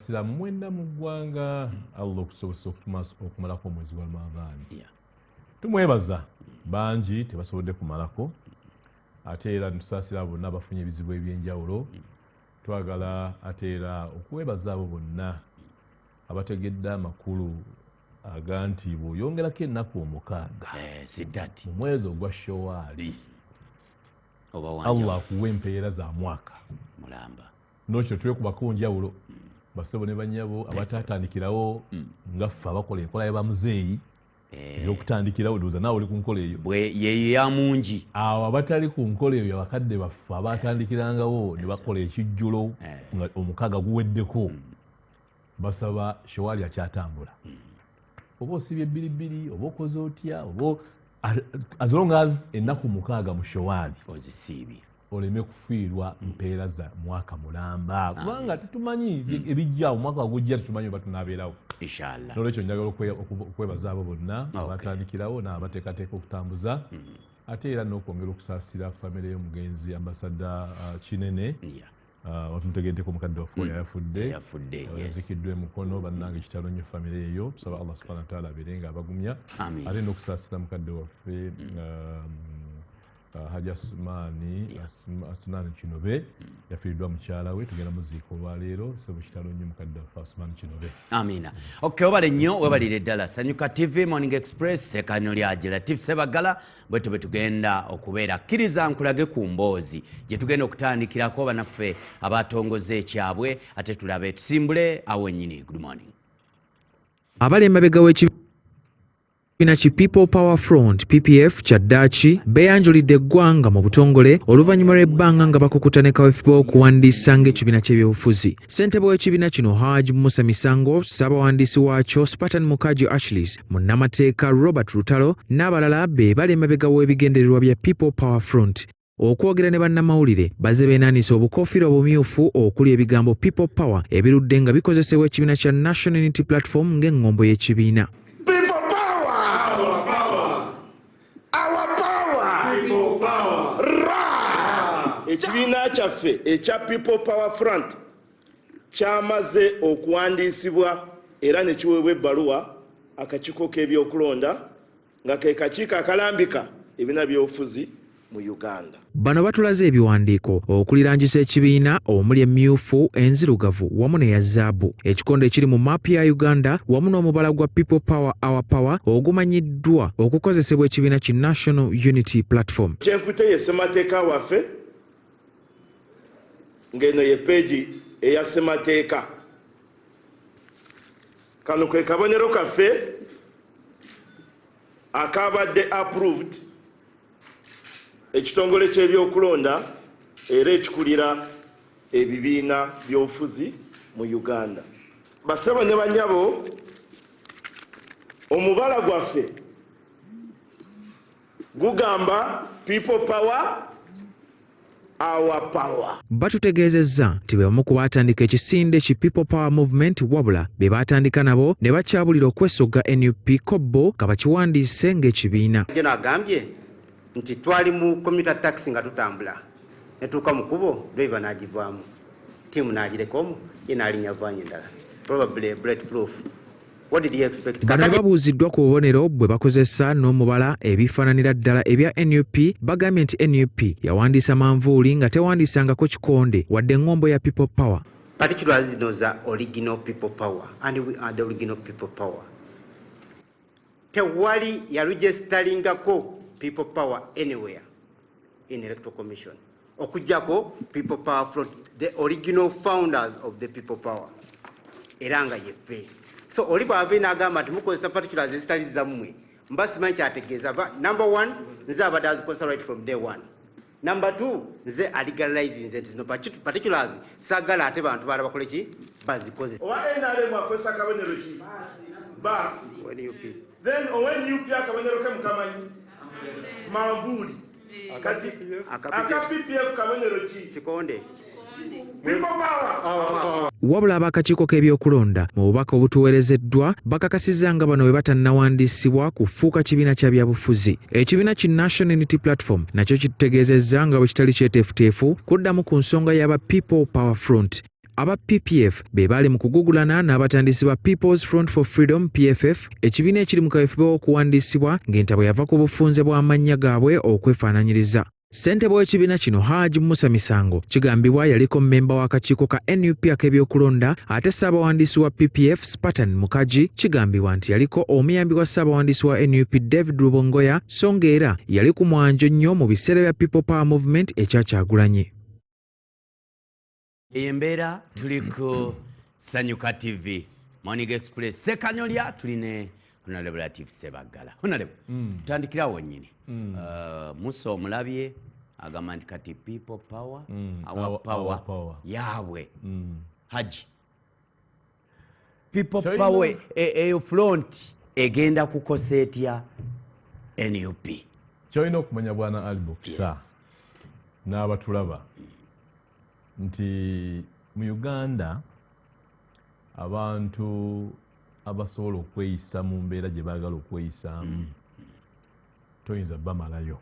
sila mwenda mu ggwanga Allah okusobose okumalako omwezi gwa Ramadhan. Tumwebaza bangi tebasobodde kumalako ate era ntusasira bonna bafunye ebizibu ebyenjawulo. Twagala ate era okwebaza abo bonna abategedde amakulu aga nti bw'oyongerako ennaku 6 mu mwezi ogwa Shawwali Allah akuwa empeera za mwaka mulamba. Nokyo twekubako njawulo basebo ne banyabo abatatandikirawo nga ffe abakola enkola y'abamuzeeyi ey'okutandikirawo ndowooza naawe oli ku nkola eyo yeyo ya mungi. Awo abatali ku nkola eyo abakadde baffe abatandikirangawo ne bakola ekijjulo nga omukaaga guweddeko basaba Shawwali akyatambula. Oba osibye ebbiribiri oba okoze otya oba as long as ennaku 6 mu Shawwali ozisiibye oleme kufiirwa mpeera za mwaka mulamba kubanga tetumanyi ebijja omwaka gujja tetumanyi oba tunaabeerawo inshallah. Nolwekyo njagala okwebaza abo bonna abatandikirawo n'abateekateeka okutambuza ate era n'okwongera okusaasira famire y'omugenzi ambasada Kinene watumutegeddeko omukadde waffe yafudde yazikiddwa emukono bannange ekitalo nnyo famire eyo. Tusaba Allah subhanahu wa ta'ala abeere nga abagumya ate n'okusaasira mukadde waffe Haji Asumani Kinobe yafiiriddwa mukyala we tugenda muziika olwaleero sebo kitalo nnyo mukadde waffe Asumani Kinobe. Amina. Okay, webale nnyo webalire ddala Sanyuka TV Morning Express ekanyo lyaje Latif Sebagala bwetu betugenda okubeera kkiriza nkulage ku mboozi gye tugenda okutandikirako banaffe abatongoze ekyabwe ate tulabe tusimbule awo nnyini. Good morning. Abali emabega w'ekibiina ki People Power Front PPF kyaddaaki beeyanjulidde eggwanga mu butongole oluvannyuma lw'ebbanga nga bakukuta ne kaweefube okuwandiisa ng'ekibiina ky'ebyobufuzi. Ssentebe w'ekibiina kino Haji Musa Misango, ssaabawandiisi waakyo Spartan Mukaji Ashleys, munnamateeka Robert Lutalo n'abalala be bali emabega w'ebigendererwa bya People Power Front okwogera ne bannamawulire bazze beenaanisa obukofiira obumyufu okuli ebigambo People Power ebirudde nga bikozesebwa ekibiina kya National Unity Platform ng'eŋŋombo y'ekibiina. Ekibiina kyaffe ekya People Power Front kyamaze okuwandiisibwa era ne kiweebwa ebbaluwa akakiiko k'ebyokulonda nga ke kakiiko akalambika ebibiina by'obufuzi mu Uganda. Bano batulaze ebiwandiiko okulirangisa ekibiina omuli emmyufu, enzirugavu wamu n'eya zzaabu. Ekikondo ekiri mu maapu ya Uganda wamu n'omubala gwa People Power Our Power ogumanyiddwa okukozesebwa ekibiina ki National Unity Platform. Kyenkute ye ssemateeka waffe ng'eno ye peegi eya ssemateeka. Kano kwe kabonero kaffe akabadde approved ekitongole ky'ebyokulonda era ekikulira ebibiina by'obufuzi mu Uganda. Bassebo ne bannyabo, omubala gwaffe gugamba People Power Our Power. Batutegeezezza nti bwe bamu ku baatandika ekisinde ki People Power Movement wabula be baatandika nabo ne bakyabulira okwesogga NUP Kobbo nga bakiwandiise ng'ekibiina. Jeno agambye nti twali mu commuter taxi nga tutambula netuuka mu kubo driver n'agivaamu tiimu n'agirekomu ye n'alinya vaanyi endala probably bulletproof. What did he expect? Bano babuuziddwa ku bubonero bwe bakozesa n'omubala ebifaananira ddala ebya NUP bagambye nti NUP yawandiisa manvuuli nga tewandiisangako kikonde wadde eŋŋombo ya People Power. Particulars zino za original People Power and we are the original People Power. Tewali yaregisteringako People Power anywhere in Electoral Commission. Okujjako People Power Front, the original founders of the People Power. Eranga yeffe. So oli bw'ave n'agamba nti mukozesa particulars ezitali zammwe mba simanyi kyategeeza. Number 1, nze abadde azikozesa right from day 1. Number 2, nze alegalize nze nti zino particulars saagala ate bantu balala bakole ki bazikozesa. Owa NRM akozesa kabonero ki? Basi. Then owen UP akabonero ke mukamanyi? Manvuuli. Kati aka PPF kabonero ki? Kikonde. People Power. Wabula ab'akakiiko k'ebyokulonda mu bubaka obutuweerezeddwa bakakasizza nga bano bwe batannawandiisibwa kufuuka kibiina kya byabufuzi. Ekibiina ki National Unity Platform nakyo kitutegeezezza nga bwe kitali kyeteefuteefu kuddamu ku nsonga y'aba People Power Front. aba PPF be bali mu kugugulana n'abatandisi ba People's Front for Freedom PFF ekibiina ekiri mu kaweefube w'okuwandiisibwa ng'entabo yava ku bufunze bw'amannya gaabwe okwefaananyiriza. Ssentebe w'ekibiina kino Haji Musa Misango kigambibwa yaliko mmemba w'akakiiko ka NUP ak'ebyokulonda ate ssaabawandiisi wa PPF Spartan Mukaji kigambibwa nti yaliko omuyambi wa ssaabawandiisi wa NUP David Rubongoya so ng'era yali ku mwanjo nnyo mu biseera bya People Power Movement ekyakyagulanyi. Embeera tuli ku Sanyuka TV Morning Express Sekanyolya tuline Honorable Tiff Ssebaggala. Honorable tutandikirawo nnyini Musa omulabye agamba nti kati People Power our power yaabwe Haji People Power eyo front egenda kukosa etya NUP. Kyolina okumanya bwana Albo kisa n'abatulaba nti mu Uganda abantu abasobola okweyisa mu mbeera gye baagala okweyisaamu toyinza bamalayo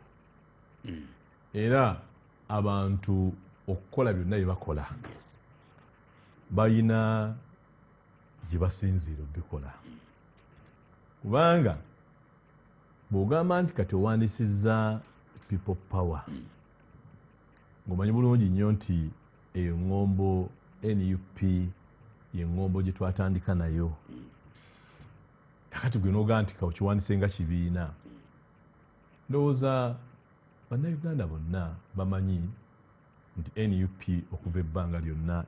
era abantu okukola byonna bye bakola balina gye basinziira obikola kubanga bw'ogamba nti kati owandiisizza People Power ng'omanyi bulungi nnyo nti eyo ŋŋombo NUP ye ŋŋombo gye twatandika nayo kakati gwe n'ogamba nti kaokiwandiise nga kibiina ndowooza bannayuganda bonna bamanyi nti NUP okuva ebbanga lyonna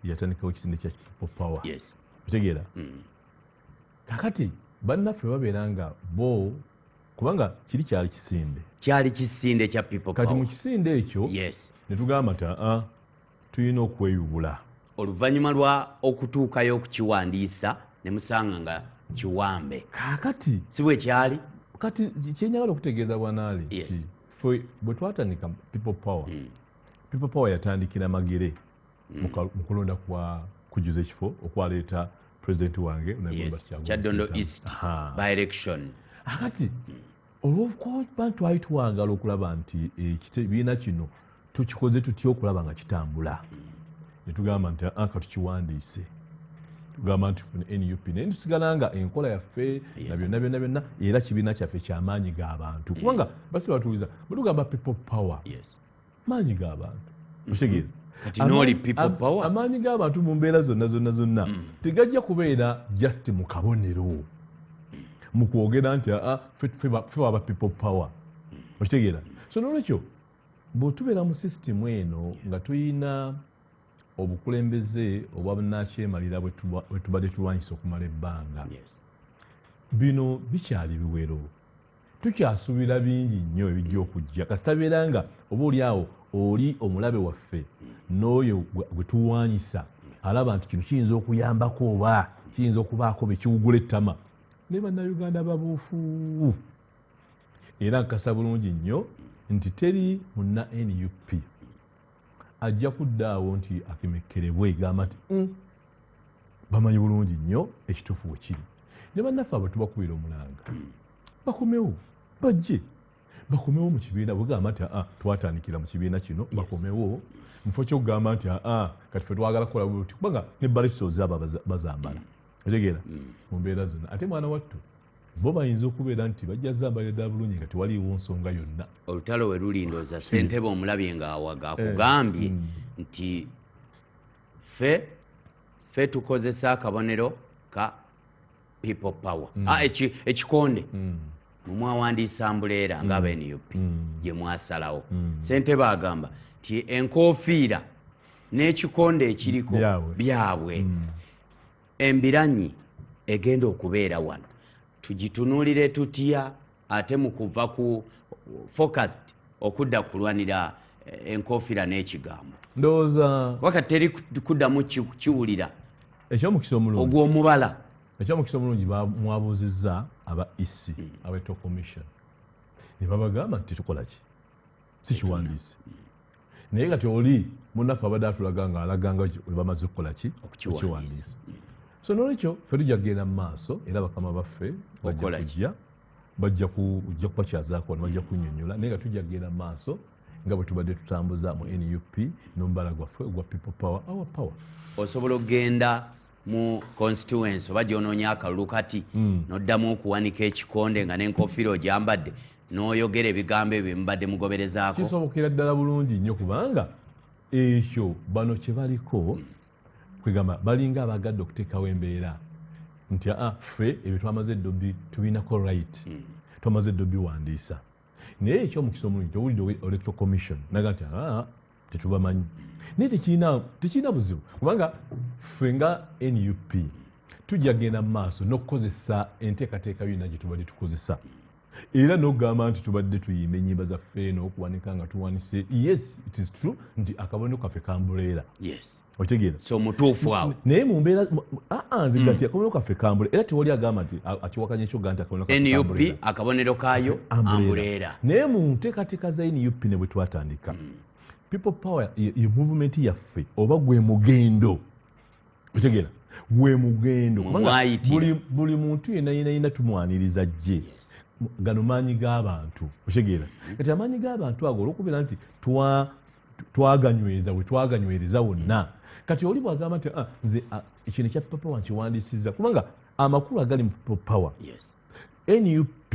yatandikawo ekisinde kya People Power otegeera kakati bannaffe babeera nga bo kubanga kyali kisinde kya People Power. Kati mu kisinde ekyo ne tugamba nti tulina okweyubula oluvannyuma lwa okutuukayo okukiwandiisa ne musanga nga kiwambe kakati si bwe kyali kati kyenjagala okutegeeza bwanaali nti ffe bwe twatandika People Power yatandikira Magere mu kulonda kwa kujuza ekifo okwaleeta pulezidenti wange Kyaddondo East by election. Akati olw'okuba twali twagala okulaba nti ekibiina kino tukikoze tutya okulaba nga kitambula ne tugamba nti katukiwandiise tugamba nti tufune NUP naye tusigala nga enkola yaffe na byonna era kibiina kyaffe kyamaanyi g'abantu kubanga basi batuuliza bwe tugamba People Power maanyi g'abantu okitegeera amaanyi g'abantu mu mbeera zonna tegajja kubeera just mu kabonero mu kwogera nti ffe baba People Power okitegeera so n'olwekyo bw'otubeera mu sisitimu eno nga tuyina obukulembeze obwa bunnakyemalira bwe tubadde tulwanyisa okumala ebbanga bino bikyali biwero tukyasuubira bingi nnyo ebijja okujja kasitabeera nga oba oliawo oli omulabe waffe n'oyo gwe tuwanyisa alaba nti kino kiyinza okuyambako oba kiyinza okubaako bekiwugula ettama ne bannayuganda babuufu era nkasa bulungi nnyo nti teri munna NUP ajja kuddaawo nti akemekerebwe egamba nti bamanyi bulungi nnyo ekituufu we kiri ne bannaffe abo tubakubira omulanga bakomewo bajje bakomewo mu kibiina bwegamba nti twatandikira mu kibiina kino bakomewo mufo kyokugamba nti kati ffe twagala kukola buti kubanga ne balekisozi abo bazambala otegeera mu mbeera zonna ate mwana wattu bo bayinza okubeera nti bajja zambalira ddala bulungi nga tewaliiwo nsonga yonna olutalo we lulindooza ssentebe omulabye ng'awaga akugambye nti ffe tukozesa akabonero ka People Power ekikonde mumwawandiisa mbuleera ng'aba NUP gye mwasalawo ssentebe agamba nti enkoofiira n'ekikonde ekiriko byabwe embiranyi egenda okubeera wano tugitunuulire tutya ate mu kuva ku focused okudda kulwanira enkofiira n'ekigambo ndowooza wakati teri kuddamu kiwulira ekyomukisa omulungi ogw'omubala ekyomukisa omulungi mwabuuzizza aba EC abeto commission ne babagamba nti tukola ki si kiwandiise naye kati oli munnaffe abadde atulaga nga alaganga we bamaze okukola ki okukiwandiisa so n'olwekyo ffe tujja kugenda mu maaso era bakama baffe bajja kubakyazaako bajja kunnyonnyola naye nga tujja kugenda mu maaso nga bwe tubadde tutambuza mu NUP n'omubala gwaffe ogwa people power our power. Osobola okugenda mu constituency oba gy'onoonya akalulu kati n'oddamu okuwanika ekikonde nga n'enkofiira ogyambadde n'oyogera ebigambo ebyo mubadde mugoberezaako. Kisobokera ddala bulungi nnyo kubanga ekyo bano kye baliko kwegamba balinga abagadde okuteekawo embeera nti ffe ebyo twamaze eddobi tubinako right twamaze eddobi wandiisa naye ekyomukisa omulungi towulidde electoral commission naga nti tetubamanyi naye tekirina buzibu kubanga ffe nga NUP tujja genda mu maaso n'okukozesa enteekateeka yonna gye tubadde tukozesa era n'okugamba nti tubadde tuyimba ennyimba zaffe n'okuwanika nga tuwanise yes it is true nti akabonero kaffe kambuleera okitegeera so mutuufu awo naye mu mbeera nze gati akabonero kaffe kambule era tewali agamba nti akiwakanya ekyoga nti NUP akabonero kaayo ambuleera naye mu nteekateeka za NUP ne bwe twatandika people power ye movement yaffe oba gwe mugendo okitegeera gwe mugendo buli muntu yenna tumwaniriza jje gano maanyi g'abantu okitegeera kati amaanyi g'abantu ago olw'okubeera nti twaganyweza bwe twaganywereza wonna kati oli bw'agamba nti nze ekino ekya people power nkiwandiisizza kubanga amakulu agali mu people power NUP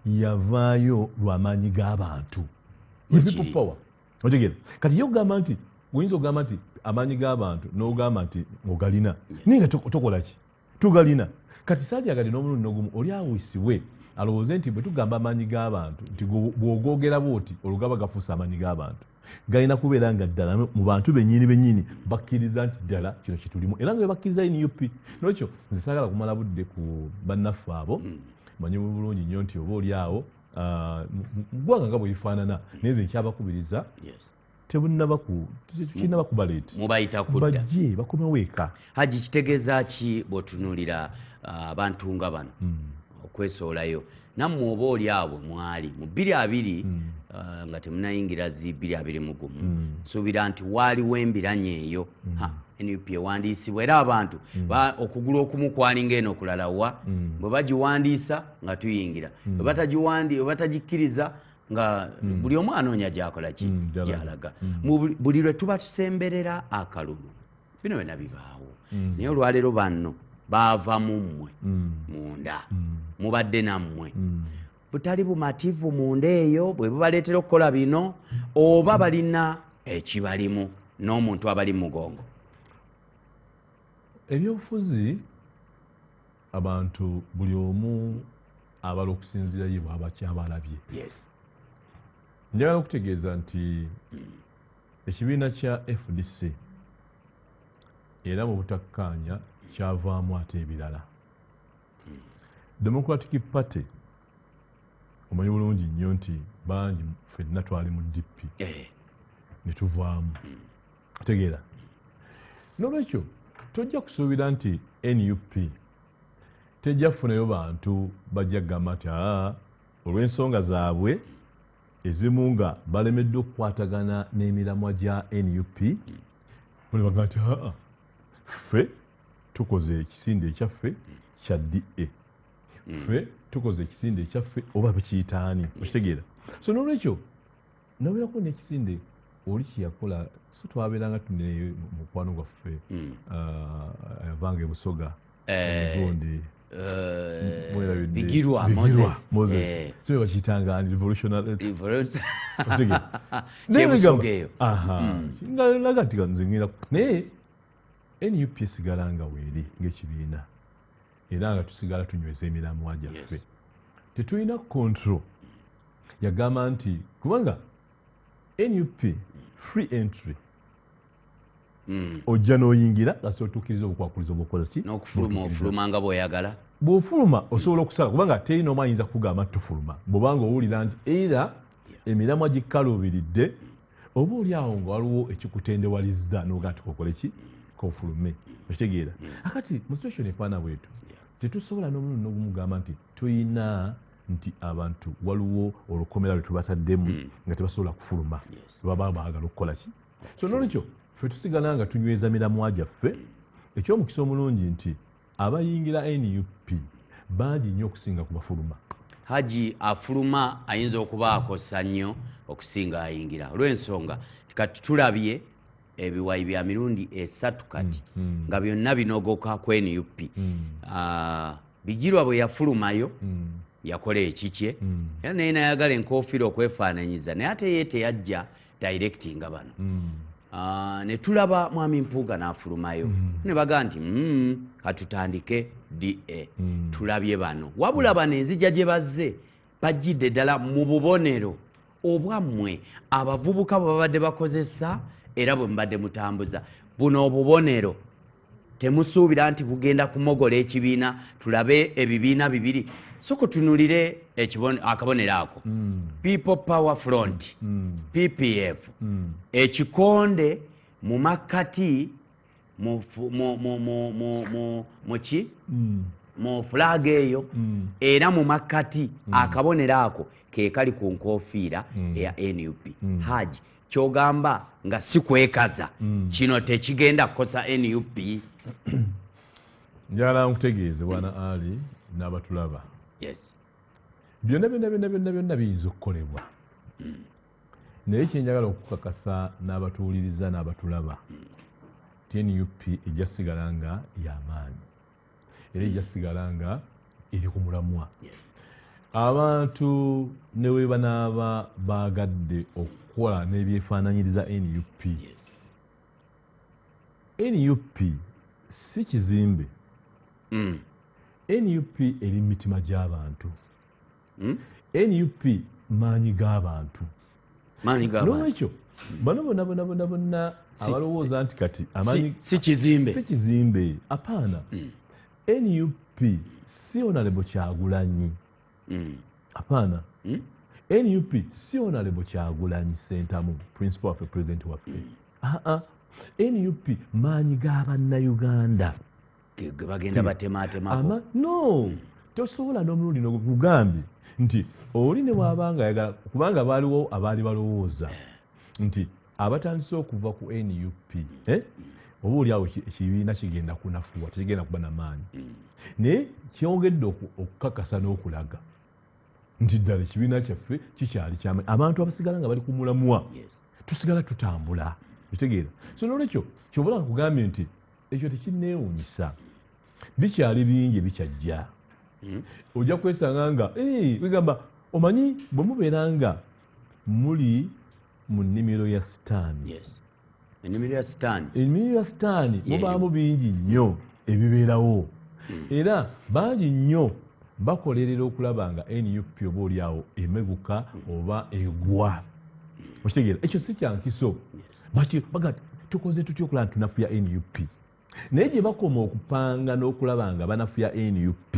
yavaayo lw'amaanyi g'abantu people power okitegeera kati yo ogamba nti oyinza okugamba nti amaanyi g'abantu n'ogamba nti ogalina naye nga tokola ki tugalina kati saajagadi n'omulundi n'ogumu oli awisibwe alowooze nti bwe tugamba amaanyi g'abantu nti bw'ogogera bwoti olugaba gafuusa amaanyi g'abantu galina kubeera nga ddala mu bantu bennyini bakkiriza nti ddala kino kitulimu era nga bwe bakkiriza NUP nolwekyo nze saagala kumala budde ku bannaffe abo manyi bulungi nnyo nti oba oli awo ggwanga nga bwe lifaanana naye nze nkyabakubiriza tekinnaba kubaleeti mubayita kudda bajje bakomewo eka. Haji kitegeeza ki bw'otunuulira abantu nga bano okwesoolayo nammwe oba oli awo mwali mu 2020 nga temunayingira zi 2021 nsuubira nti waaliwo embiranye eyo NUP ewandiisibwa era abantu okugula okumu kwalinga eno okulalawa bwe bagiwandiisa nga tuyingira bwe batagikkiriza nga buli omu anoonya gyakola ki gyalaga buli lwe tuba tusemberera akalulu bino byonna bibaawo naye olwaleero banno baava mu mmwe munda mubadde nammwe butali bumativu munda eyo bwe bubaleetera okukola bino oba balina ekibalimu n'omuntu abali mu mugongo. Ebyobufuzi abantu buli omu abala okusinziira ye bw'aba kyabalabye. Njagala okutegeeza nti ekibiina kya FDC era mu butakkaanya kyavaamu ate ebirala. Democratic Party omanyi bulungi nnyo nti bangi ffenna twali mu DP ne tuvaamu otegeera n'olwekyo tojja kusuubira nti NUP tejja kufunayo bantu bajja kugamba nti olw'ensonga zaabwe ezimu nga balemeddwe okukwatagana n'emiramwa gya NUP ne bagamba nti ffe tukoze ekisinde ekyaffe kya DA ffe tukoze ekisinde ekyaffe oba bekiyitaani okitegeera so n'olwekyo nabeerako n'ekisinde oli kyeyakola so twabeeranga tune mukwano gwaffe yavanga ebusoga egundi Bigirwa Moses so bakiyitanga revolutionary ngalaga nti nze ngenda naye NUP esigala nga weeri ng'ekibiina era nga tusigala tunyweza emiramwa gyaffe tetulina control yagamba nti kubanga NUP free entry ojja n'oyingira nga otuukiriza obukwakulizo bw'okola ki n'okufuluma nga bw'oyagala bw'ofuluma osobola okusala kubanga terina omu ayinza kugamba tufuluma bw'obanga owulira nti era emiramwa gikaluubiridde oba oli awo nga waliwo ekikutendewalizza n'ogaa nti kokole ki kofulume okitegeera akati mu situation efaana bwetu tetusobola n'omulundi n'ogumugamba nti tuyina nti abantu waliwo olukomera lwe tubataddemu nga tebasobola kufuluma baba baagala okukola ki so n'olwekyo ffe tusigala nga tunyweza miramwa gyaffe ekyomukisa omulungi nti abayingira NUP bangi nnyo okusinga ku bafuluma. Haji afuluma ayinza okuba akosa nnyo okusinga ayingira olw'ensonga kati tulabye ebiwayi bya mirundi 3 kati nga byonna binogoka ku NUP Bijirwa bwe yafulumayo yakola ekikye era naye nayagala enkofiira okwefaananyiza naye ate ye teyajja directinga bano ne tulaba mwami Mpuuga n'afulumayo ne baga nti katutandike DA tulabye bano wabula bano enzija gye bazze bajjidde ddala mu bubonero obwammwe abavubuka bwe babadde bakozesa era bwe mbadde mutambuza buno obubonero temusuubira nti bugenda kumogola ekibiina tulabe ebibiina bibiri soko tunulire akabonero ako People Power Front PPF ekikonde mu makati mu flag eyo era mu makati akabonero ako ke kali ku nkofiira eya NUP Haji kyogamba nga si kwekaza kino tekigenda kukosa NUP njala nkutegeeze bwana Ali n'abatulaba yes byonna biyinza okukolebwa naye kyenjagala okukakasa n'abatuwuliriza n'abatulaba ti NUP ejja sigala nga y'amaanyi era ejja sigala nga eri ku mulamwa abantu ne we banaaba baagadde okukola n'ebyefaananyiriza NUP NUP si kizimbe NUP eri mu mitima gy'abantu NUP maanyi g'abantu n'olwekyo bano bonna abalowooza nti kati si kizimbe apaana NUP si Honorable Kyagulanyi apaana NUP si Honorable Kyagulanyi Ssentamu principal waffe president waffe NUP maanyi g'abannayuganda bagenda batematemako no tosobola n'omulundi nogugambye nti oli ne bw'abanga ayagala kubanga baaliwo abaali balowooza nti abatandise okuva ku NUP oba oliawo ekibiina kigenda kunafuwa tekigenda kuba namaanyi naye kyongedde okukakasa n'okulaga nti ddala ekibiina kyaffe kikyali kyamaanyi abantu abasigala nga bali ku mulamwa tusigala tutambula kitegeera so n'olwekyo kyobola nkugambye nti ekyo tekinneewuunyisa bikyali bingi bikyajja ojja kwesanga nga wegamba omanyi bwe mubeera nga muli mu nnimiro ya sitaani ennimiro ya sitaani mubaamu bingi nnyo ebibeerawo era bangi nnyo bakolerera okulaba nga NUP oba oliawo emeguka oba egwa okitegeera ekyo si kyankiso bagati tukoze tutya okulaba nti tunafuya NUP naye gye bakoma okupanga n'okulaba nga banafuya NUP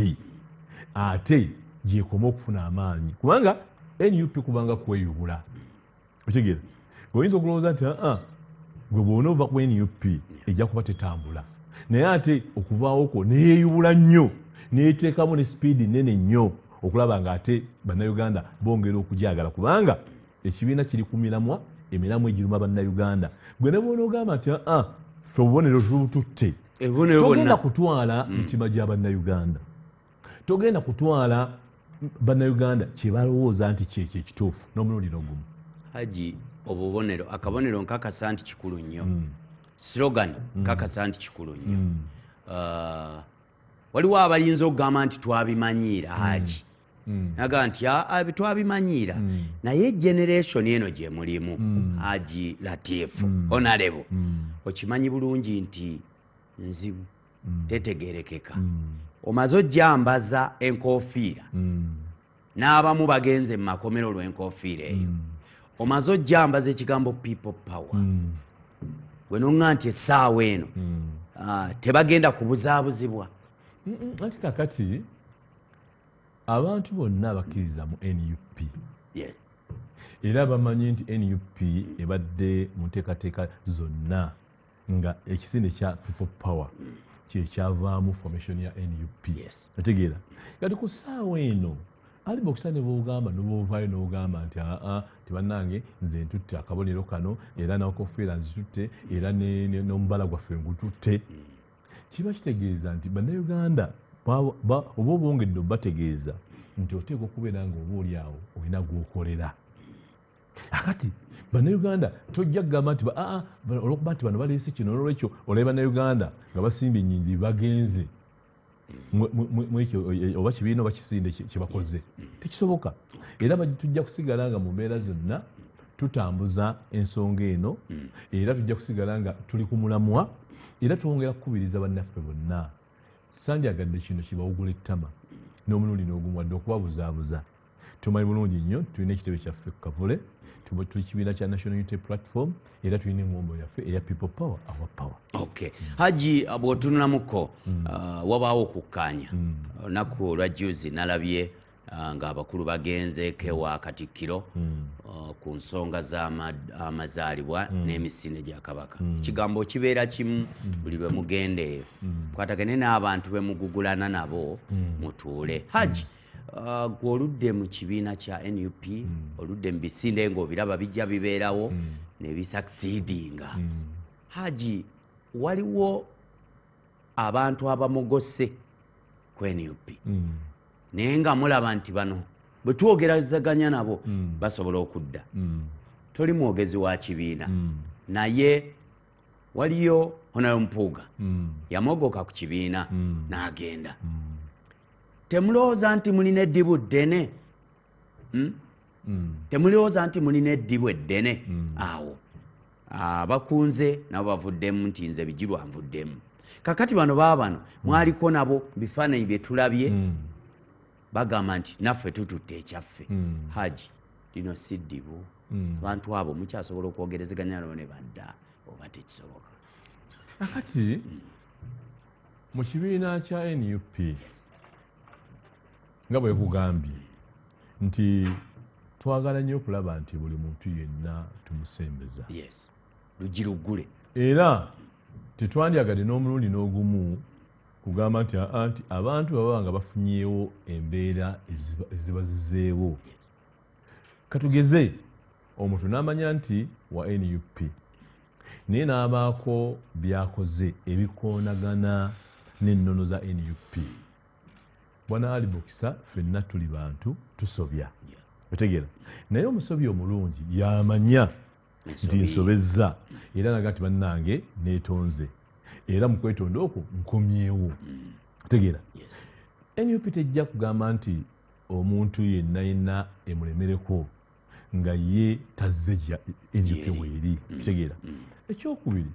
ate gyekoma okufuna amaanyi kubanga NUP kubanga kweyubula okitegeera oyinza okulowooza nti gwe bwona ova ku NUP ejja kuba tetambula naye ate okuvaawoko neyeeyubula nnyo neeteekamu ne sipiidi nnene nnyo okulaba nga ate bannayuganda bongera okugyagala kubanga ekibiina kiri ku miramwa emiramwa egiruma bannayuganda gwe ne bwona ogamba nti ffe obubonero tubututte togenda kutwala mitima gya bannayuganda togenda kutwala bannayuganda kye balowooza nti kyekyo ekituufu n'omulundi n'ogumu Haji obubonero akabonero nkakasa nti kikulu nnyo slogan nkakasa nti kikulu nnyo waliwo abayinza okugamba nti twabimanyiira Haji naga nti twabimanyiira naye generation eno gye mulimu Haji Latifu Honorable okimanyi bulungi nti nzibu tetegerekeka omaze ojjambaza enkofiira n'abamu bagenze mu makomero lw'enkofiira eyo omaze ojjambaza ekigambo people power gwe nonga nti essaawa eno tebagenda kubuzaabuzibwa anti kakati abantu bonna bakkiriza mu NUP era bamanyi nti NUP ebadde mu nteekateeka zonna nga ekisinde kya people power kyekyavaamu formation ya NUP otegeera kati ku ssaawa eno aliba okusa ne boogamba nobovaayo n'ogamba nti tibannange nze ntutte akabonero kano era nakofiira nzitutte era n'omubala gwaffe ngututte kiba kitegeeza nti bannayuganda oba obongedde obategeeza nti oteeka okubeera nga oba oliawo olina gwokolera akati bannayuganda tojja kugamba nti olwokuba nti bano baleese kino olwekyo olaba bannayuganda nga basimba ennyingi bagenze mwekyo oba kibiina oba kisinde kyebakoze tekisoboka era tujja kusigala nga mu mbeera zonna tutambuza ensonga eno era tujja kusigala nga tuli ku mulamwa era twongera kukubiriza bannaffe bonna sandyagadde kino kibawugula ettama n'omulundi n'ogumu wadde okubabuzaabuza tumanyi bulungi nnyo tulina ekitebe kyaffe ku Kavule tuli kibiina kya National Unity Platform era tulina engombo yaffe eya People Power Our Power. Okay. Haji bw'otunulamuko wabaawo okukkaanya olunaku olwa juzi nalabye ng'abakulu bagenzeeko ewa Katikkiro ku nsonga z'amazaalibwa n'emisinde gya Kabaka. Kigambo kibeera kimu buli bwe mugenda eyo kwatagane n'abantu be mugugulana nabo mutuule. Haji gwe oludde mu kibiina kya NUP oludde mu bisinde ng'obiraba bijja bibeerawo ne bisakisidinga. Haji waliwo abantu abamugose ku NUP naye nga mulaba nti bano bwe twogeraganya nabo basobola okudda. Toli mwogezi wa kibiina naye waliyo Honorable Mpuuga yamogoka ku kibiina n'agenda. Temulowooza nti mulina eddibu ddene? Temulowooza nti mulina eddibu eddene? Awo abakunze nabo bavuddemu nti nze bijirwa nvuddemu. Kakati bano baabano mwaliko nabo bifaananyi bye tulabye bagamba nti naffe tututte ekyaffe. Haji lino si ddibu. Abantu abo mukyasobola okwogerezeganya nabo ne badda oba tekisoboka? Akati mu kibiina kya NUP nga bwe kugambye nti twagala nnyo okulaba nti buli muntu yenna tumusembeza. Yes. Lugirugule. Era tetwandyagadde n'omulundi n'ogumu kugamba nti abantu baba nga bafunyeewo embeera ezibazizeewo. Katugeze omuntu n'amanya nti wa NUP naye n'abaako byakoze ebikoonagana n'ennono za NUP. Bwana Ali Bokisa ffenna tuli bantu tusobya. Otegeera naye omusobya omulungi yamanya nti nsobezza era naga nti bannange neetonze era mu kwetonda okwo nkomyewo. Otegeera NUP tejja kugamba nti omuntu yenna emulemereko nga ye tazze NUP weeri. Otegeera ekyokubiri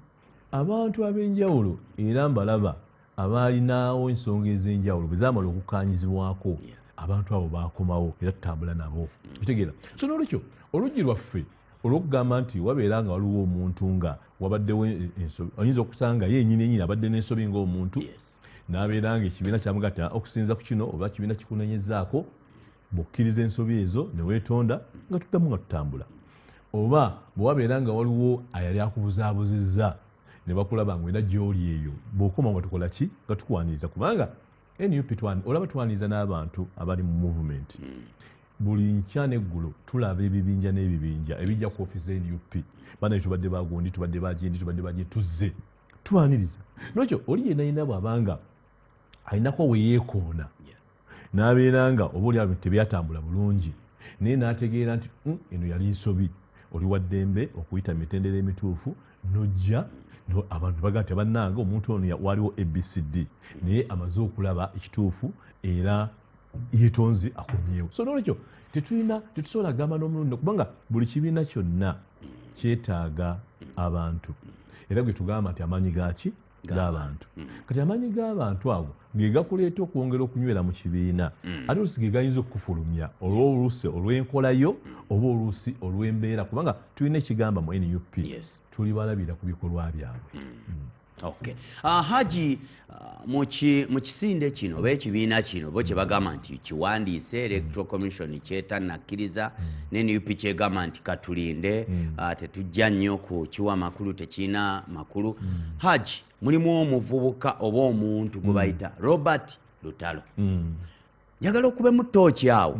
abantu ab'enjawulo era mbalaba abaalinaawo ensonga ez'enjawulo bwe zaamala okukkaanyizibwako abantu abo baakomawo era tutambula nabo. Otegeera so n'olwekyo oluggi lwaffe olw'okugamba nti wabeera nga waliwo omuntu nga wabaddewo ensobi oyinza okusanga yennyini abadde n'ensobi ng'omuntu n'abeera nga ekibiina kyamugata okusinza ku kino oba kibiina kikunenyezzaako bw'okkiriza ensobi ezo ne weetonda nga tuddamu nga tutambula. Oba bwe wabeera nga waliwo ayali akubuzaabuzizza ne bakulaba ng'enda gy'oli eyo bw'okoma nga tukola ki nga tukwaniriza kubanga NUP olaba twaniriza n'abantu abali mu movement. Buli nkya n'eggulo tulaba ebibinja n'ebibinja ebijja ku ofiisi za NUP bana tubadde bagundi tubadde bagindi tubadde bagye tuzze twaniriza. N'ekyo oli yenna bw'abanga alinako we yeekoona n'abeera nga oba oli abantu tebyatambula bulungi naye n'ategeera nti eno yali nsobi oli wa ddembe okuyita mitendera emituufu n'ojja abantu baga nti bannanga omuntu ono waliwo ABCD naye amaze okulaba ekituufu era yeetonze akomyewo. So n'olwekyo tetusobola gamba n'omulundi kubanga buli kibiina kyonna kyetaaga abantu era gwe tugamba nti amaanyi gaaki g'abantu. Kati amaanyi g'abantu ago ge gakuleeta okwongera okunywera mu kibiina ate oluusi ge gayinza okukufulumya olw'oluusi olw'enkolayo oba oluusi olw'embeera kubanga tulina ekigamba mu NUP tuli balabira ku bikolwa byabwe. Okay. Haji mu kisinde kino oba ekibiina kino bo kye bagamba nti kiwandiise Electoral Commission kyetanakkiriza ne NUP kyegamba nti katulinde tetujja nnyo ku kiwa makulu tekina makulu. Haji mulimu omuvubuka oba omuntu gwe bayita Robert Lutalo. Njagala okubemu ttooki awo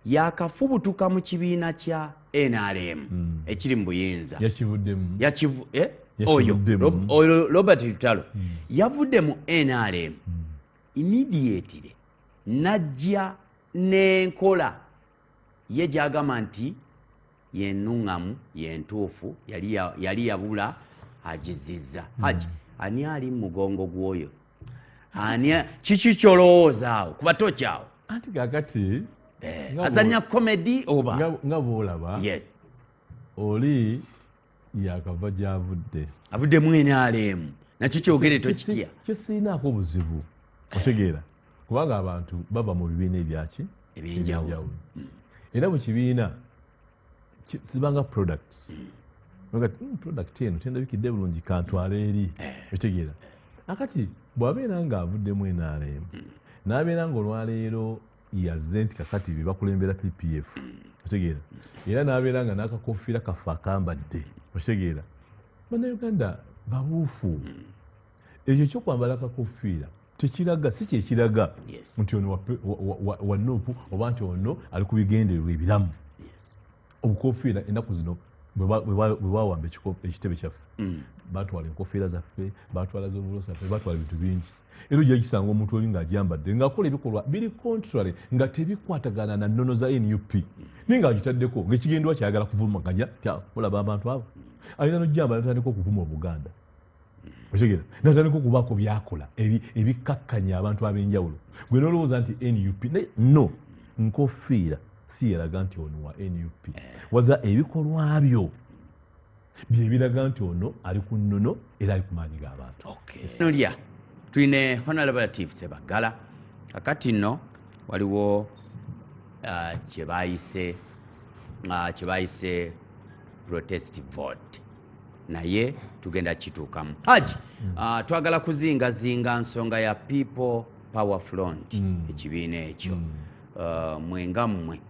yakafubutuka mu kibiina kya NRM ekiri mu buyinza. Yakivuddemu. Oyo Robert Lutalo yavudde mu NRM immediately najja n'enkola ye gy'agamba nti yennuŋŋamu yentuufu yali yabula agizizza. Haji ani ali mu mugongo gw'oyo? Ani kiki kyolowoozaawo kuba tokyawo? Anti kakati azanya comedy oba nga bw'olaba yes oli yakava gy'avudde avudde mwene alemu nakyo kyogere tokitya kyesiinaako buzibu otegeera kubanga abantu bava mu bibiina ebyenjawulo era mu kibiina zibanga products product eno tendabikidde bulungi kantwala eri otegeera akati bw'abeera ng'avuddemu NRM n'abeera ng'olwaleero yazze nti kakati bye bakulembera PPF otegeera era n'abeera nga n'akakofiira kafe akambadde otegeera bannayuganda babuufu ekyo kyokwambala akakofiira tekiraga si kyekiraga nti ono wa Nuupu oba nti ono ali ku bigendererwa ebiramu obukofiira ennaku zino bwe bawamba ekitebe kyaffe batwala enkofiira zaffe batwala z'obulosa zaffe batwala ebintu bingi era ojja kisanga omuntu oli ng'agyambadde ng'akola ebikolwa biri contrary nga tebikwatagana na nnono za NUP naye ng'agitaddeko ng'ekigendwa kyayagala kuvumaganya olaba abantu abo ayina n'ojjambala natandika okuvuma Obuganda otegeera natandika okubaako byakola ebikkakkanya abantu ab'enjawulo gwe n'olowooza nti NUP no nkofiira si yeraga nti ono wa NUP waza ebikolwa byo byebiraga nti ono ali ku nnono era ali ku maanyi g'abantu. Nolya tuyine Honorable Latif Ssebaggala kakati nno waliwo kye bayise protest vote naye tugenda kituukamu. Haji twagala kuzingazinga nsonga ya People Power Front ekibiina ekyo mwenga mmwe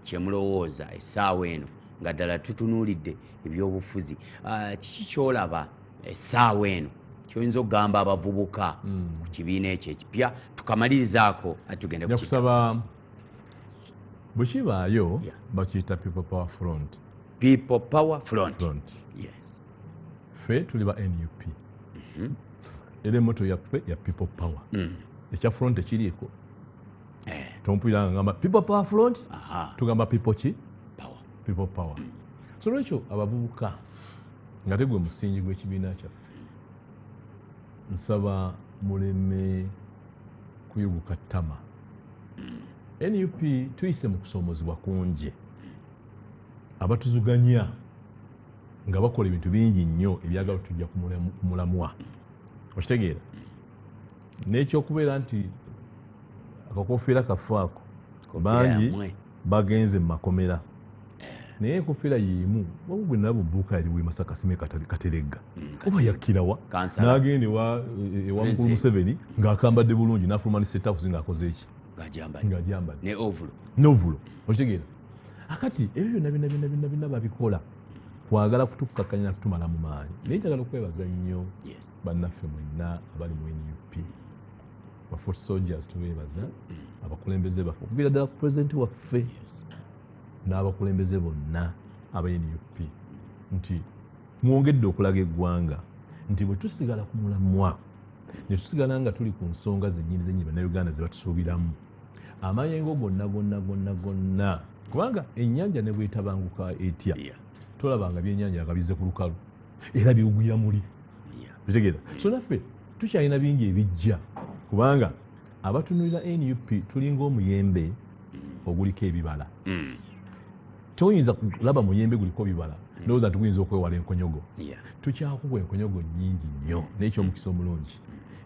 kyemulowooza essaawa eno nga ddala tutunuulidde ebyobufuzi kiki kyolaba essaawa eno kyoyinza okugamba abavubuka ku kibiina ekyo ekipya tukamalirizaako atugende nyakusaba bwe kibaayo bakiyita People Power Front. People Power Front. Yes. Ffe tuli ba NUP era emmoto yaffe ya People Power ekya front ekiriiko tompulira nga ngamba People Power Front tugamba people ki People Power. So lwekyo abavubuka nga tegwe musingi gw'ekibiina kyaffe nsaba muleme kuyuguka ttama. NUP tuyise mu kusoomozebwa kungi abatuzuganya nga bakola ebintu bingi nnyo ebyagala tujja kumulamwa okitegeera n'ekyokubeera nti akakofiira kaffe ako bangi bagenze mu makomera naye enkofiira yimu wabu gwe nabo buuka yali we Masaka Sime Kateregga oba yakkirawa n'agenda ewa mukulu Museveni ng'akambadde bulungi n'afuluma ne setausi ng'akoze eki ng'agyambadde n'ovulo okitegeera akati ebyo byonna babikola kwagala kutukkakkanya kutumala mu maanyi naye njagala okwebaza nnyo bannaffe mwenna abali mu NUP ba Foot Soldiers tubeebaza abakulembeze baffe okuviira ddala ku pulezidenti waffe n'abakulembeze bonna aba NUP nti mwongedde okulaga eggwanga nti bwe tusigala ku mulamwa ne tusigala nga tuli ku nsonga zennyini bannayuganda ze batusuubiramu amayengo gonna kubanga ennyanja ne bwetabanguka etya tolabanga byennyanja nga bizze ku lukalu era biwugwira muli bitegeera so naffe tukyalina bingi ebijja kubanga abatunulira NUP tulinga omuyembe oguliko ebibala toyinza kulaba muyembe guliko bibala ndowooza tuguyinza okwewala enkonyogo tukyakugwa enkonyogo nnyingi nnyo n'ekyomukisa omulungi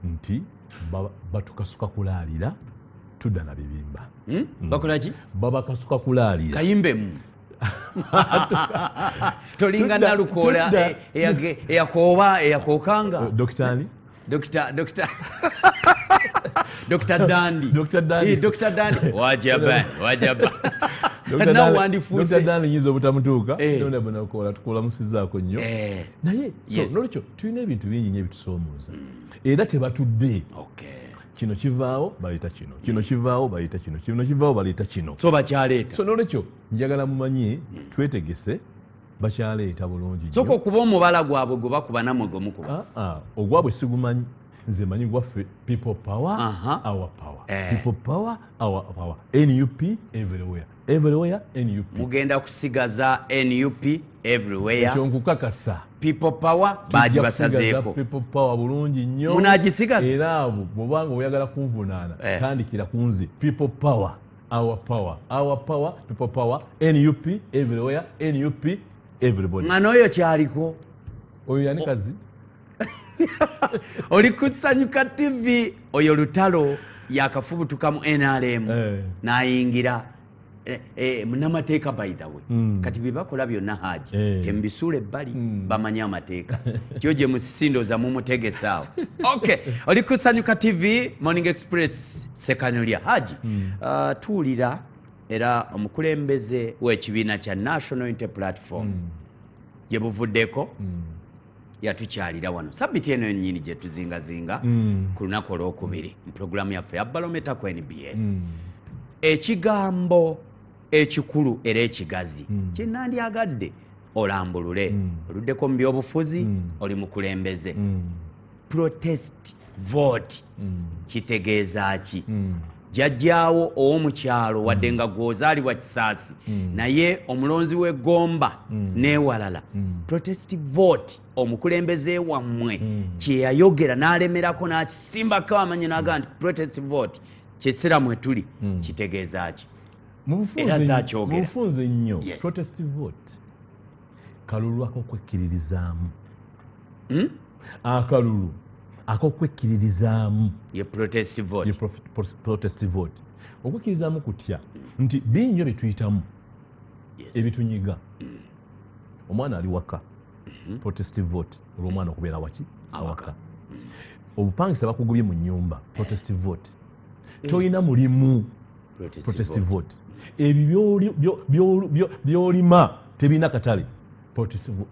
nti batukasuka kulaalira tudda na bibimba bakolaki babakasuka kulaalira kayimbemu tolinga nalukoola eyakooba eyakookanga dokitani Dr. Dandi wajaba nawe wandifuse Dr. Dandi nyinza obutamutuuka nona bonakola tukulamusizaako nnyo naye nolwekyo tulina ebintu bingi nnyo ebitusoomooza era tebatudde kino kivaawo baleeta kino kino kivaawo baleeta kino kino kivaawo baleeta kino so bakyaleeta so nolwekyo njagala mumanye twetegese bakyaleeta bulungi soka okuba omubala gwabwe gwe bakuba namwe gwe mukuba ogwabwe sigumanyi nze manyi gwaffe people power Aha. our power Eh. people power our power NUP everywhere NUP mugenda kusigaza NUP everywhere ekyo nkukakasa people power bagibasazeeko people power bulungi nnyo Munagisigaza? era abo bwobanga oyagala kunvunaana tandikira ku nze people power our power people power NUP everywhere NUP everybody nga n'oyo kyaliko oyo yani kazi oli ku Sanyuka TV oyo lutalo yakafubutuka mu NRM n'ayingira munamateeka by the way kati byebakola byonna Haji tembisuula ebbali bamanyi amateeka kyo gye musisindooza mumutegesaawo okay oli ku Sanyuka TV Morning Express Sekanolya Haji tuwulira era omukulembeze w'ekibiina kya National Unity Platform gye buvuddeko yatukyalira wano sabiti eno yennyini gye tuzingazinga ku lunaku olwokubiri mu pulogulaamu yaffe ya Barometer ku NBS ekigambo ekikulu era ekigazi kye nandyagadde olambulule oluddeko mu byobufuzi oli mukulembeze protest vote kitegeeza ki jjajjaawo ow'omukyalo wadde nga gw'ozaalibwa Kisaasi naye omulonzi w'eggomba n'ewalala protest vote omukulembeze wammwe kye yayogera n'alemerako n'akisimbako amanye n'aga nti protest vote kyesera mwe tuli kitegeeza ki era zaakyogera mufunze nnyo protest vote kalulu ak'okwekkiririzaamu akalulu ak'okwekkiririzaamu ye protest vote protest vote okwekkiririzaamu kutya nti binyo byetuyitamu ebitunyiga omwana ali waka protest vote olw'omwana okubeera waki awaka obupangisa bakugubye mu nnyumba protest vote toyina mulimu protest vote ebyo byolima tebirina katale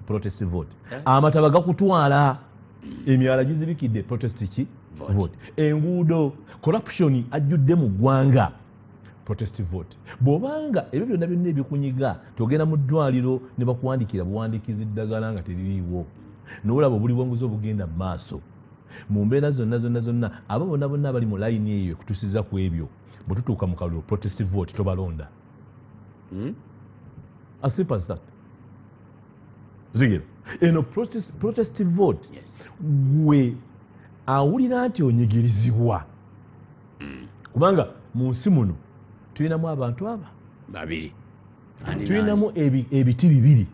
protest vote amataba gakutwala emyala gizibikidde protest ki vote enguudo corruption ajjudde mu ggwanga protest vote bw'obanga ebyo byonna byonna ebikunyiga togenda mu ddwaliro ne bakuwandikira buwandiikizi ddagala nga teririiwo n'olaba obuli bwanguzi obugenda mu maaso mu mbeera zonna abo bonna abali mu layini eyo kutusiza ku ebyo bwe tutuuka mu kalulu protest vote tobalonda as simple as that zigera eno protest vote gwe awulira nti onyigirizibwa kubanga mu nsi muno tulinamu abantu babiri tulinamu ebiti bibiri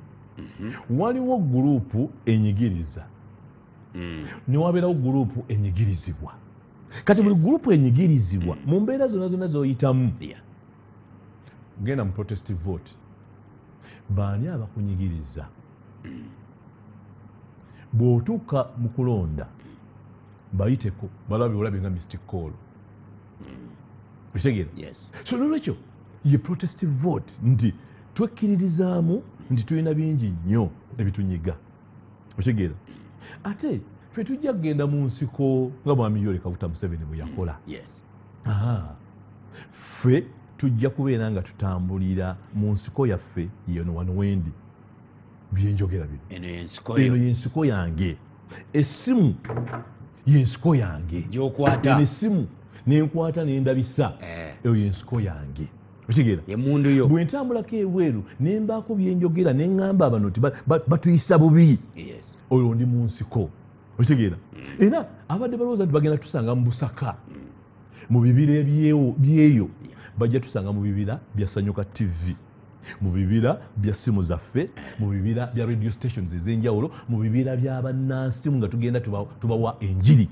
waliwo gurupu enyigiriza newabeerawo gurupu enyigirizibwa kati buli gurupu enyigirizibwa mu mbeera zonna zoyitamu genda mu protest vote baani abakunyigiriza bw'otuuka mu kulonda bayiteko olabe nga mystic call okitegeera so nolwekyo ye protest vote nti twekkiririzaamu nti tulina bingi nnyo ebitunyiga okitegeera ate ffe tujja kugenda mu nsiko nga mwami Yoweri Kaguta Museveni bwe yakola ffe tujja kubeera nga tutambulira mu nsiko yaffe yeno wano wendi byenjogera bino eno yensiko yange essimu yensiko yange gyokwata essimu nenkwata nendabisa eyo yensiko yange okitegeera emundu yo bwe ntambulako ebweru nembaako byenjogera neŋŋamba abano nti batuyisa bubi oyo ndi mu nsiko okitegeera era abadde balowooza nti bagenda tusanga mu busaka mu bibira byeyo bajja tusanga mu bibira bya Sanyuka TV mu bibira bya simu zaffe mu bibira bya radio stations ez'enjawulo mu bibira by'abannansimu nga tugenda tubawa enjiri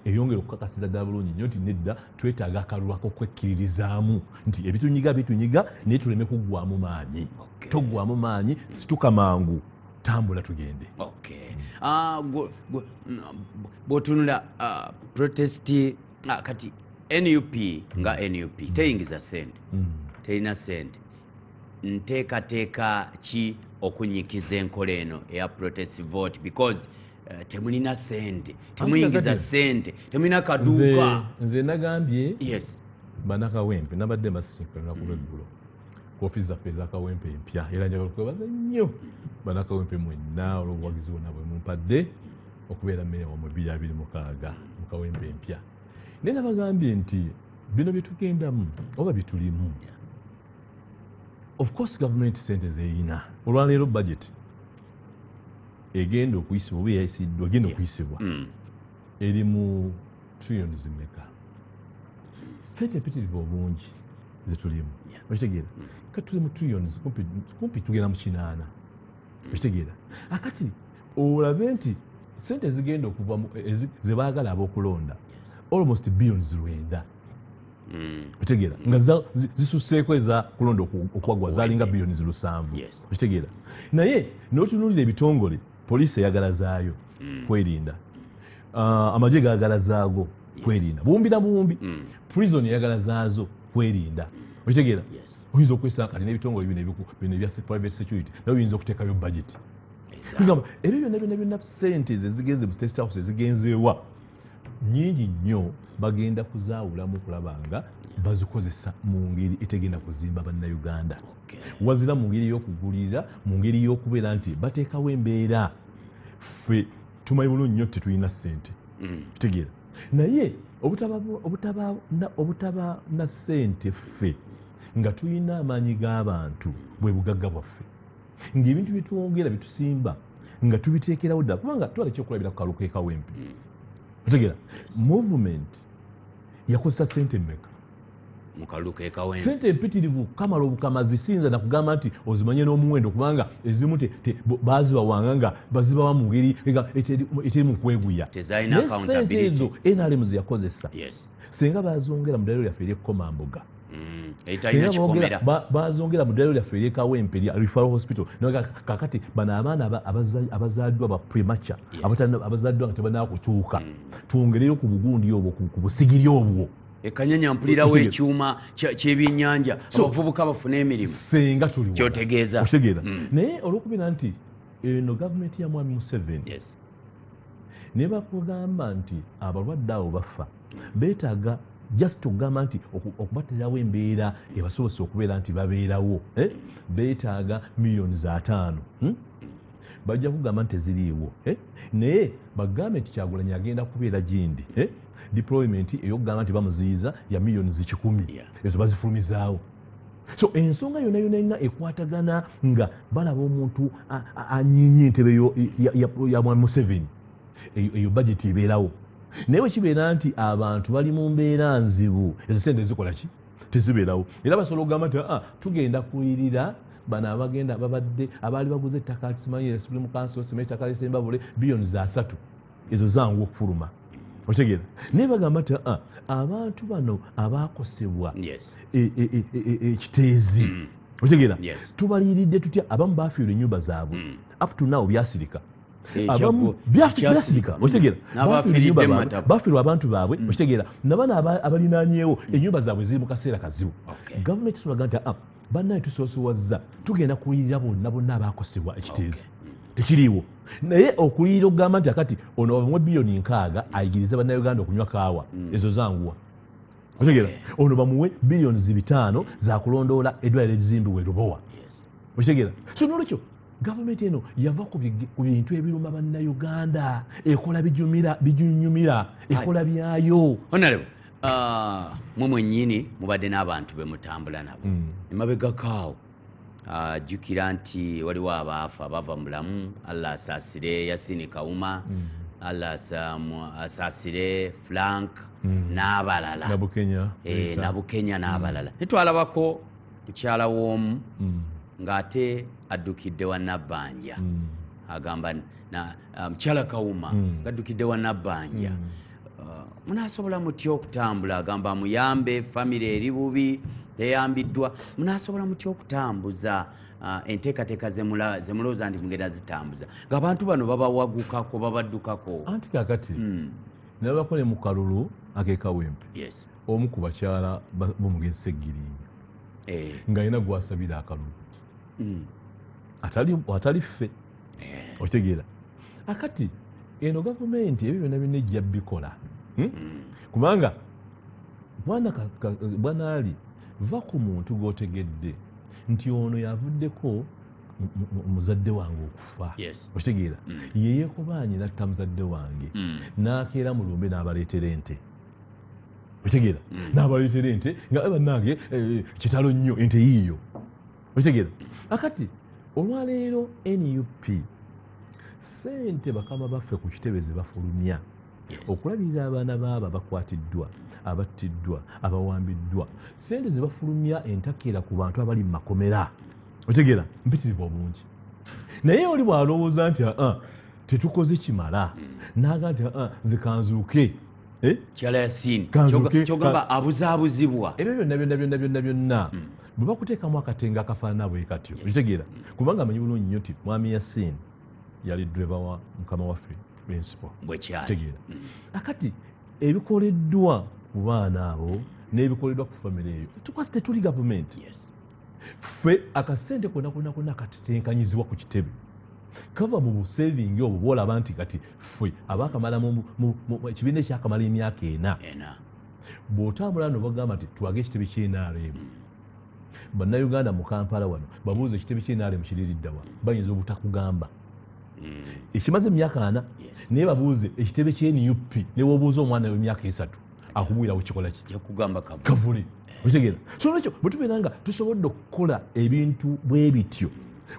ebyongera okukakasiza ddala bulungi nnyo nti nedda twetaaga akalulu ak'okwekkiririzaamu nti ebitunyiga bitunyiga naye tuleme kuggwamu maanyi toggwamu maanyi situka mangu tambula tugende bw'otunula protest kati NUP nga NUP teyingiza sente terina sente nteekateeka ki okunyikiza enkola eno eya protest vote because temulina sente temuyingiza sente temulina kaduuka nze nagambye banakawempe nabadde mbasinkana ku lweggulo ku ofiisi zaffe ezakawempe empya era njagala okwebaza nnyo banakawempe mwenna olw'obuwagizi bwonna bwe mumpadde okubeera mmeeya wa 2026 kawempe empya naye nabagambye nti bino byetugendamu oba byetulimu of course government sente zeyina olwaleero budget egenda okuyisibwa oba eyayisiddwa egenda okuyisibwa eri mu trillioni zimeka sente empitirivu obungi zetulimu okitegeera kati tuli mu trillioni kumpi tugenda mu 8 okitegeera akati olabe nti sente zigenda okuva zebaagala ab'okulonda almost billions 9 okitegeera nga zisusseeko eza kulonda okwagwa zalinga billions 7 okitegeera naye n'otunuulira ebitongole poliisi eyagala zaayo kwerinda amagye gaagala zaago kwerinda bumbi na bumbi prison eyagala zaazo kwerinda okitegeera oyinza okwesanga kati n'ebitongole bino ebya private security nawe oyinza okuteekayo budget kugamba ebyo byonna sente ezigenze mu state house ezigenzeewa nyingi nnyo bagenda kuzaawulamu okulaba nga bazikozesa mu ngeri etegenda kuzimba bannayuganda wazira mu ngeri y'okugulira mu ngeri y'okubeera nti bateekawo embeera ffe tumanyi bulungi nnyo tetulina ssente kitegeera naye obutaba na ssente ffe nga tulina amaanyi g'abantu bwe bugagga bwaffe ng'ebintu byetwongera byetusimba nga tubiteekerawo ddala kubanga twala ekyokulabira ku kaluku ekawempe otegeera movement yakozesa ssente mmeka mukaluka ekawempe sente empitirivu kamala obukama zisinza nakugamba nti ozimanye n'omuwendo kubanga ezimu bazibawanga nga bazibawa mu ngeri eteri mu kweguya naye sente ezo NRM zeyakozesa singa bazongera mu ddaliro lyaffe eryekkomamboga bazongera mu ddaliro lyaffe eryekawempe erya referral hospital kakati bano abaana abazaaliddwa ba premature abazaaliddwa nga tebanaba kutuuka twongereyo ku bugundi obwo ku busigiri obwo ekanyanya mpulirawo ekyuma ky'ebyennyanja abavubuka bafuna emirimu senga tuliwo kyotegeeza otegeera naye olwokubira nti eno gavumenti ya mwami Museveni ne bakugamba nti abalwadde abo bafa beetaaga just okugamba nti okubaterawo embeera ebasobose okubeera nti babeerawo beetaaga miliyoni za 5 bajja kugamba nti teziriiwo naye bagambe nti Kyagulanyi agenda kubeera gindi deployment eyokugamba nti bamuziyiza ya miliyoni 10 ezo bazifulumizaawo so ensonga yonna yonna ekwatagana nga balaba omuntu anyiinye entebe ya mwami Museveni eyo budget ebeerawo naye wekibeera nti abantu bali mu mbeera nzibu ezo sente zikola ki tezibeerawo era basobola okugamba nti tugenda kuyirira bano abagenda babadde abaali baguze ettaka simanyi Supreme Council simanyi ettaka lisembabule biliyoni za 3 ezo zangu okufuluma otegeera naye bagamba nti abantu bano abakosebwa ekiteezi otegeera tubaliiridde tutya abamu bafiirwa ennyumba zaabwe up to now byasirika abamu byasirika otegeera bafiirwa abantu baabwe otegeera nabana abalinaanyeewo ennyumba zaabwe ziri mu kaseera kazibu gavumenti tulaga nti bannaye tusoosowazza tugenda kuliyirira bonna abakosebwa ekiteezi tekiriiwo naye okuliyira okugamba nti akati ono bamuwe biliyoni 6 ayigirize bannayuganda okunywa kaawa ezo zanguwa otegeera ono bamuwe biliyoni 5 zakulondoola eddwaliro erizimbibwa Lubowa okitegeera so nolwekyo gavumenti eno yava ku bintu ebiruma bannayuganda ekola bijunyumira ekola byayo Honorable mwe mwennyini mubadde n'abantu be mutambula nabo emabega kaawo jjukira nti waliwo abaafa abava mulamu Allah asaasire Yasini Kawuma Allah asaasire Frank n'abalala Nabukenya n'abalala netwalabako mukyala w'omu ng'ate addukidde wa Nabbanja agamba mukyala Kawuma ngaddukidde wa Nabbanja munaasobola mutya okutambula agamba muyambe famire eri bubi eyambiddwa munaasobola mutya okutambuza enteekateeka zemulowooza nti mugenda zitambuza ng'abantu bano babawagukako babaddukako anti kakati ne bakole mu kalulu ak'ekawempe omu ku bakyala b'omugenzi Sseggirinya ng'alina gwasabira akalulu atali ffe okitegeera akati eno gavumenti ebyo byonna byonna ejja bikola kubanga bwana Ali va ku muntu gw'otegedde nti ono yavuddeko muzadde wange okufa Yes. okitegeera ye yeekobaanye natta muzadde wange n'akeera mu lumbe n'abaleetera ente okitegeera n'abaleetera ente nga bannange kitalo nnyo ente yiiyo okitegeera akati olwaleero NUP ssente bakama baffe ku kitebe ze bafulumya okulabirira abaana baabo abakwatiddwa abattiddwa abawambiddwa ssente ze bafulumya entakeera ku bantu abali mu makomera otegeera mpitirivu obungi naye oli bw'alowooza nti tetukoze kimala n'aga nti zikanzuuke kyala yasini Kanzuke, kyogamba abuzaabuzibwa ebyo byonna bwe bakuteekamu akatenga akafaanana bwe katyo okitegeera kubanga amanyi bulungi nnyo nti mwami Yasin yali dreva wa mukama waffe principal bwekyali tegeera akati ebikoleddwa ku baana abo n'ebikoleddwa ku famire eyo tukwasi tetuli gavumenti ffe akasente konna akatetenkanyizibwa ku kitebe kava mu busevingi obwo bwolaba nti kati ffe abaakamala mu ekibiina ekyakamala emyaka ena bw'otambula no bagamba nti twage ekitebe ky'NRM bannayuganda mu Kampala wano babuuza ekitebe ky'NRM kiririddawa bayinza obutakugamba ekimaze emyaka 4 naye babuuze ekitebe ky'NUP ne bw'obuuza omwana w'emyaka 3 akubwirawo kikola ki kyokugamba kavule okitegeera so lwekyo bwe tubeera nga tusobodde okukola ebintu bwe bityo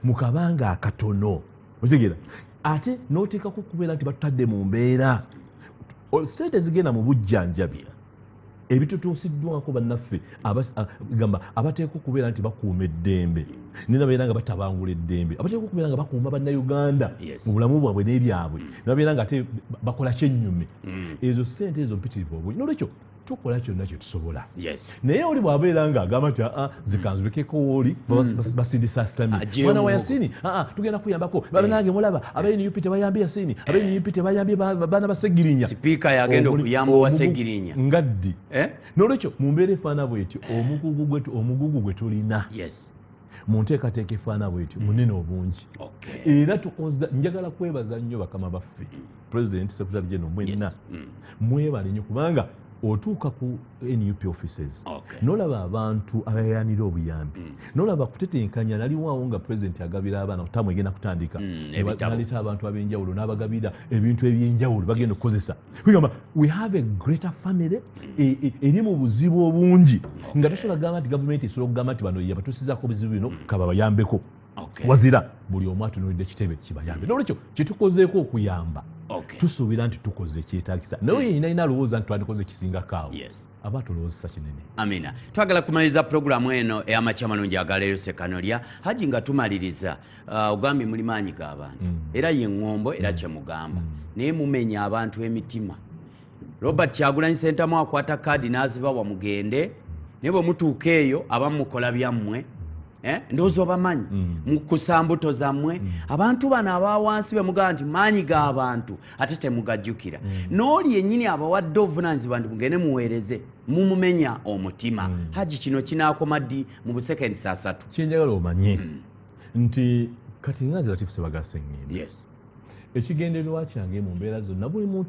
mu kabanga akatono okitegeera ate n'oteekako okubeera nti batutadde mu mbeera ssente zigenda mu bujjanjabi ebitutuusiddwako bannaffe gamba abateeka okubeera nti bakuuma eddembe nenabeera nga batabangula eddembe abateeka okubeera nga bakuuma bannayuganda mu bulamu bwabwe n'ebyabwe nebabeera nga ate bakola kyennyume ezo ssente ezo mpitirivu obungi nolwekyo tukola kyonna kye tusobola naye oli bw'abeera nga agamba nti zikanzulekeko wooli basindisa sitami mwana wa Yasini tugenda kuyambako banange mulaba aba-NUP tebayambye Yasini aba-NUP tebayambye baana ba Ssegirinya sipiika yagenda okuyamba owa Ssegirinya ngaddi nolwekyo mu mbeera efaana bwetyo omugugu gwe tulina mu nteekateeka efaana bwetyo munene obungi era tukoza njagala kwebaza nnyo bakama baffe President Secretary General mwenna mwebale nnyo kubanga otuuka ku NUP offices nolaba abantu abayanira obuyambi nolaba kutetenkanya naliwawo nga President agabira abaana kutamu egenda kutandika naleta abantu ab'enjawulo n'abagabira ebintu eby'enjawulo bagenda okukozesa kugamba we have a greater family eri mu buzibu obungi nga tosobola kugamba nti gavumenti esobola okugamba nti bano yabatuusizaako obuzibu bino kababayambeko wazira buli omu atunuulidde ekitebe kibayambe nolwekyo kyetukozeeko okuyamba tusuubira nti tukoze ekyetaagisa naye yenina alowooza nti twandikoze kisingako awo aba tulowoozesa kinene amina twagala kumaliriza puroguramu eno ey'amakya amalungi agaleero Ssekanolya haji nga tumaliriza ogambye muli maanyi g'abantu era ye ŋŋombo era kyemugamba naye mumenya abantu emitima Robert Kyagulanyi Ssentamu akwata kaadi n'azibawa mugende naye bwe mutuuka eyo abamu mukola byammwe ndowooza obamanyi mukusa mbuto zammwe abantu bano abawansi bemugamba nti maanyi g'abantu ate temugajjukira n'oli yennyini abawadde obuvunaanyizibwa nti mugende muweereze mumumenya omutima haji kino kinaakoma ddi mu busekendi 3 kyenjagala omanye nti kati nga nze Latifu Ssebagaa Sseŋŋendo ekigendererwa kyange mu mbeera zonna buli muntu